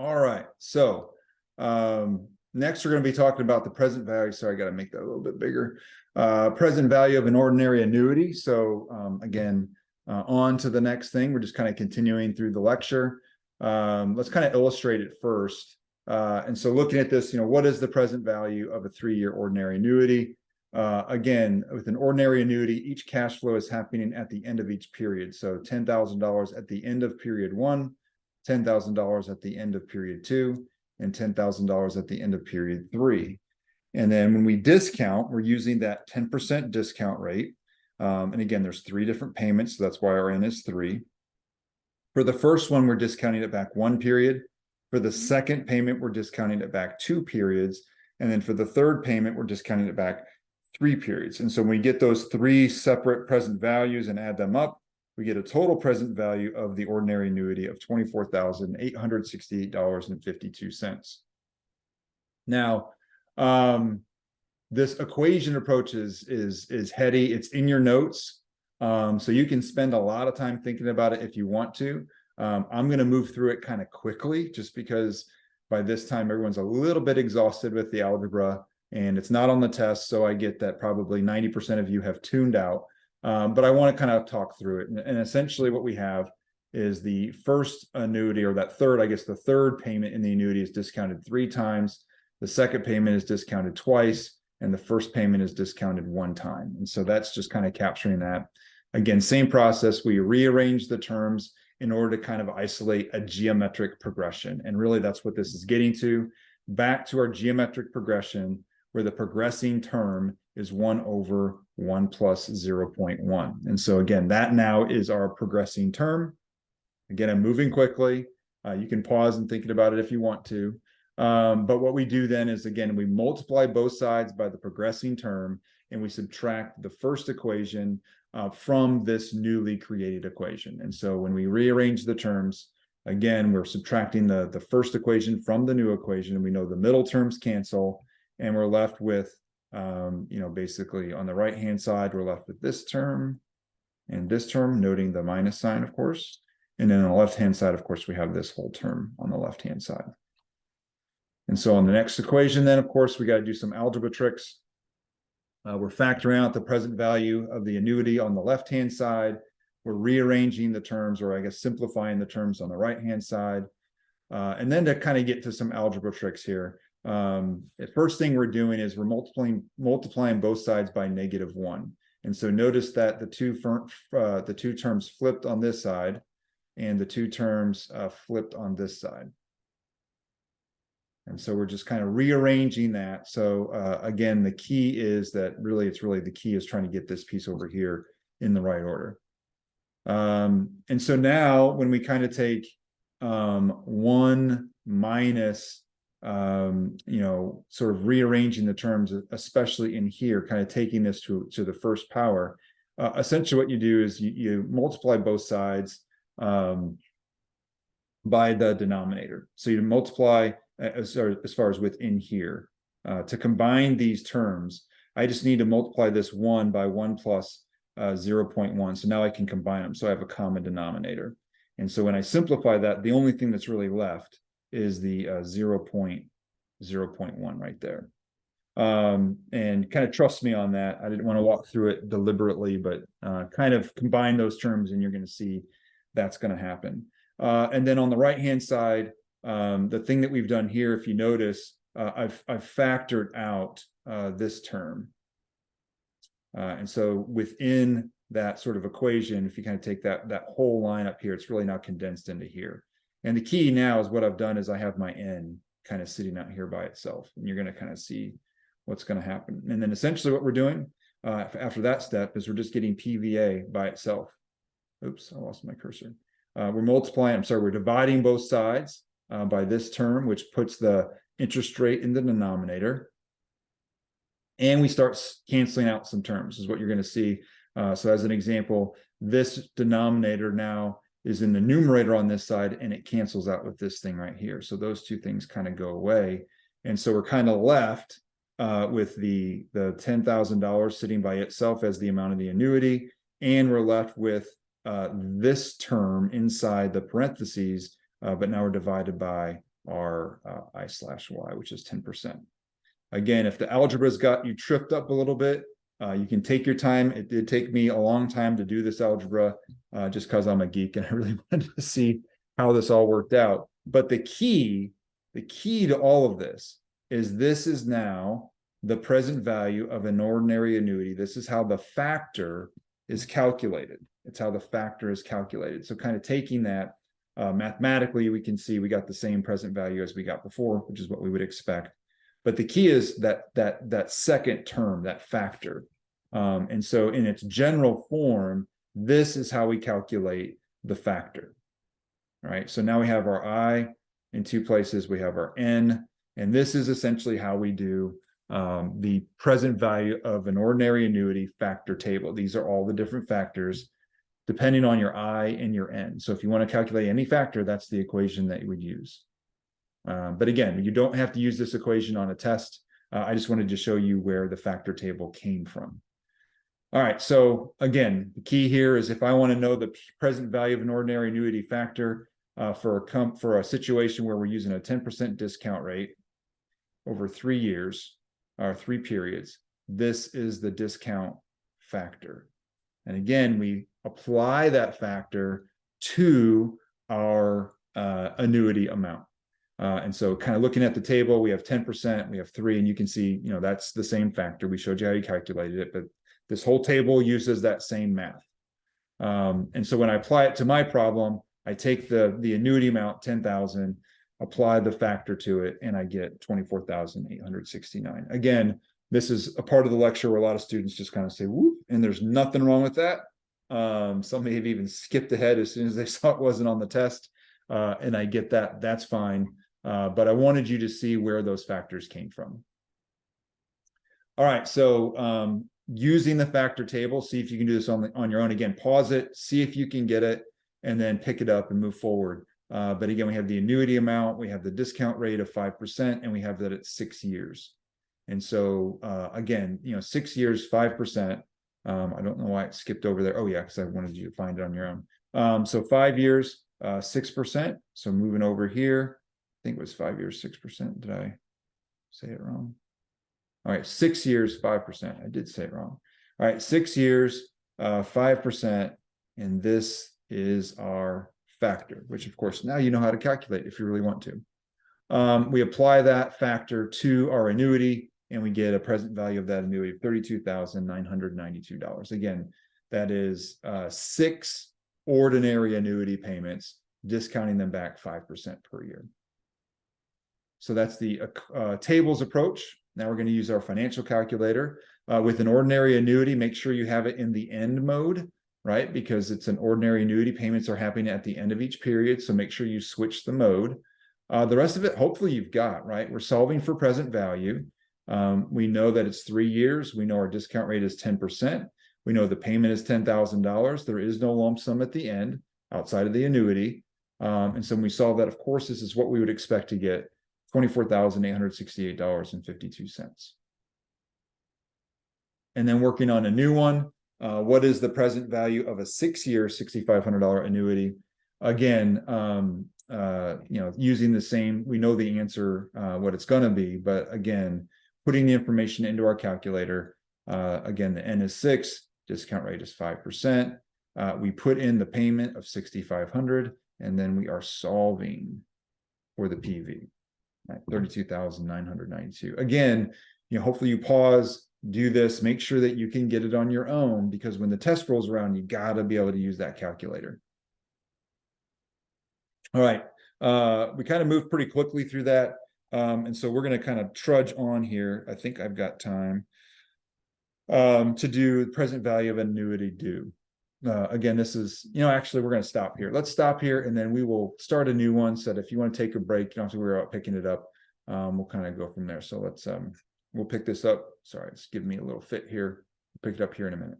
All right. So next we're going to be talking about the present value. Sorry, I got to make that a little bit bigger. Present value of an ordinary annuity. So again, on to the next thing. We're just kind of continuing through the lecture. Let's kind of illustrate it first. And so looking at this, what is the present value of a 3-year ordinary annuity? Again, with an ordinary annuity, each cash flow is happening at the end of each period. So $10,000 at the end of period 1, $10,000 at the end of period 2, and $10,000 at the end of period 3. And then when we discount, we're using that 10% discount rate. And again, there's 3 different payments, so that's why our N is 3. For the first one, we're discounting it back 1 period. For the second payment, we're discounting it back 2 periods. And then for the third payment, we're discounting it back 3 periods. And so when we get those 3 separate present values and add them up, we get a total present value of the ordinary annuity of $24,868.52. Now, this equation approach is heady. It's in your notes. So you can spend a lot of time thinking about it if you want to. I'm going to move through it kind of quickly just because by this time everyone's a little bit exhausted with the algebra and it's not on the test. So I get that probably 90% of you have tuned out. But I want to kind of talk through it. And essentially what we have is the first annuity, or that third, I guess the third payment in the annuity is discounted 3 times. The second payment is discounted twice, and the first payment is discounted 1 time. And so that's just kind of capturing that. Again, same process. We rearrange the terms in order to kind of isolate a geometric progression. And really that's what this is getting to. Back to our geometric progression, where the progressing term is 1 over 1 plus 0.1. And so again, that now is our progressing term. Again, I'm moving quickly. You can pause and think about it if you want to. But what we do then is, again, we multiply both sides by the progressing term, and we subtract the first equation from this newly created equation. And so when we rearrange the terms, again, we're subtracting the first equation from the new equation, and we know the middle terms cancel, and we're left with basically on the right-hand side, we're left with this term and this term, noting the minus sign, of course. And then on the left-hand side, of course, we have this whole term on the left-hand side. And so on the next equation, then, of course, we got to do some algebra tricks. We're factoring out the present value of the annuity on the left-hand side. We're rearranging the terms, or I guess simplifying the terms on the right-hand side. And then to kind of get to some algebra tricks here, the first thing we're doing is we're multiplying both sides by -1. And so notice that the two terms flipped on this side, and the 2 terms flipped on this side. And so we're just kind of rearranging that. So again, the key is that the key is trying to get this piece over here in the right order. And so now when we kind of take 1 minus sort of rearranging the terms, especially in here, kind of taking this to the first power. Essentially what you do is you multiply both sides by the denominator. So you multiply as far as within here. To combine these terms, I just need to multiply this 1 by 1 plus 0.1. So now I can combine them. So I have a common denominator. And so when I simplify that, the only thing that's really left is the 0.1 right there. And kind of trust me on that. I didn't want to walk through it deliberately, but kind of combine those terms and you're going to see that's going to happen. And then on the right-hand side, the thing that we've done here, if you notice, I've factored out this term. And so within that sort of equation, if you kind of take that whole line up here, it's really now condensed into here. And the key now is what I've done is I have my N kind of sitting out here by itself. And you're going to kind of see what's going to happen. And then essentially what we're doing after that step is we're just getting PVA by itself. Oops, I lost my cursor. We're dividing both sides by this term, which puts the interest rate in the denominator. And we start canceling out some terms, is what you're going to see. So as an example, this denominator now is in the numerator on this side, and it cancels out with this thing right here. So those 2 things kind of go away. And so we're kind of left with the $10,000 sitting by itself as the amount of the annuity. And we're left with this term inside the parentheses, but now we're divided by our I/Y, which is 10%. Again, if the algebra's got you tripped up a little bit, you can take your time. It did take me a long time to do this algebra just because I'm a geek and I really wanted to see how this all worked out. But the key to all of this is now the present value of an ordinary annuity. This is how the factor is calculated. It's how the factor is calculated. So kind of taking that mathematically, we can see we got the same present value as we got before, which is what we would expect. But the key is that second term, that factor. And so in its general form, this is how we calculate the factor. All right, so now we have our I in two places, we have our N, and this is essentially how we do the present value of an ordinary annuity factor table. These are all the different factors depending on your I and your N. So if you want to calculate any factor, that's the equation that you would use. But again, you don't have to use this equation on a test. I just wanted to show you where the factor table came from. All right, so again, the key here is if I want to know the present value of an ordinary annuity factor for a situation where we're using a 10% discount rate over 3 years, or 3 periods, this is the discount factor. And again, we apply that factor to our annuity amount. And so kind of looking at the table, we have 10%, we have 3, and you can see, that's the same factor. We showed you how you calculated it, but this whole table uses that same math. And so when I apply it to my problem, I take the annuity amount, 10,000, apply the factor to it, and I get 24,869. Again, this is a part of the lecture where a lot of students just kind of say, whoop, and there's nothing wrong with that. Some may have even skipped ahead as soon as they saw it wasn't on the test. And I get that, that's fine. But I wanted you to see where those factors came from. All right, so using the factor table, see if you can do this on your own. Again, pause it, see if you can get it, and then pick it up and move forward. But again, we have the annuity amount, we have the discount rate of 5%, and we have that at 6 years. And so again, 6 years, 5%. I don't know why it skipped over there. Oh yeah, because I wanted you to find it on your own. So 5 years, 6%. So moving over here, I think it was 5 years, 6%. Did I say it wrong? All right, 6 years, 5%. I did say it wrong. All right, 6 years, 5%, and this is our factor, which of course now you know how to calculate if you really want to. We apply that factor to our annuity, and we get a present value of that annuity of $32,992. Again, that is 6 ordinary annuity payments, discounting them back 5% per year. So that's the tables approach. Now we're going to use our financial calculator. With an ordinary annuity, make sure you have it in the end mode, right? Because it's an ordinary annuity. Payments are happening at the end of each period, so make sure you switch the mode. The rest of it, hopefully you've got, right? We're solving for present value. We know that it's 3 years. We know our discount rate is 10%. We know the payment is $10,000. There is no lump sum at the end outside of the annuity. And so when we solve that, of course, this is what we would expect to get, $24,868.52. And then working on a new one, what is the present value of a 6-year $6,500 annuity? Again, using the same, we know the answer, what it's going to be, but again, putting the information into our calculator. Again, the N is 6, discount rate is 5%. We put in the payment of $6,500, and then we are solving for the PV, right? 32,992. Again, hopefully you pause, do this, make sure that you can get it on your own, because when the test rolls around, you got to be able to use that calculator. All right, we kind of moved pretty quickly through that. And so we're going to kind of trudge on here. I think I've got time to do the present value of annuity due. Again, this is, actually, we're going to stop here. Let's stop here, and then we will start a new one so that if you want to take a break, you don't have to worry about picking it up. We'll kind of go from there. So let's, we'll pick this up. Sorry, it's giving me a little fit here. Pick it up here in a minute.